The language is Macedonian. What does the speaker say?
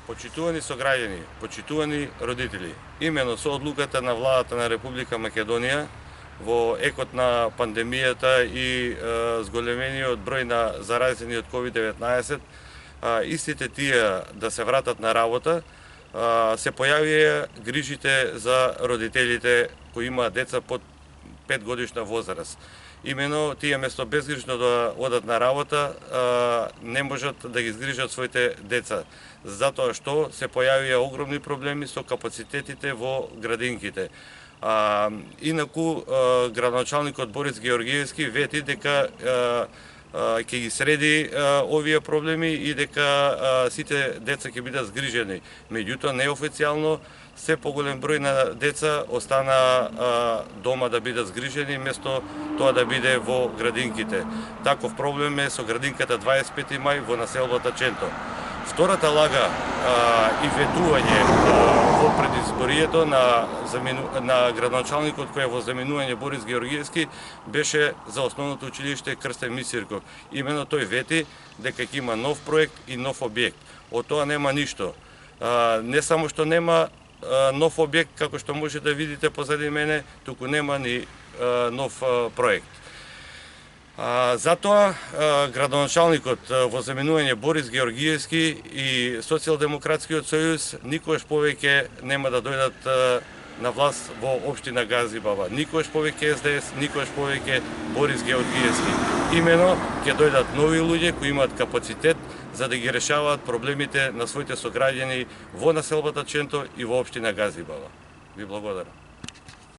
Почитувани сограѓани, почитувани родители, имено со одлуката на владата на Република Македонија во екот на пандемијата и зголемениот број на заразени од COVID-19, истите тие да се вратат на работа, се појавија грижите за родителите кои имаат деца под 5 годишна возраст. Имено тие место безгрижно да одат на работа, не можат да ги изгрижат своите деца, затоа што се појавија огромни проблеми со капацитетите во градинките. Инаку, градоначалникот Борис Георгиевски вети дека ќе ги среди овие проблеми и дека сите деца ќе бидат згрижени. Меѓутоа, неофицијално, се поголем број на деца остана дома да бидат згрижени, место тоа да биде во градинките. Таков проблем е со градинката 25 мај во населбата Ченто. Втората лага и ветување во предизборието на градоначалникот кој е во заменување Борис Георгиевски беше за основното училиште Крстен Мисирков. Имено тој вети дека ќе има нов проект и нов објект. Од тоа нема ништо. Не само што нема нов објект, како што може да видите позади мене, туку нема ни нов проект. Затоа градоначалникот во заменување Борис Георгиевски и Социјалдемократскиот сојуз никогаш повеќе нема да дојдат на власт во општина Газибаба. Никогаш повеќе СДС, никогаш повеќе Борис Георгиевски. Имено ќе дојдат нови луѓе кои имаат капацитет за да ги решаваат проблемите на своите сограѓани во населбата Ченто и во општина Газибаба. Ви благодарам.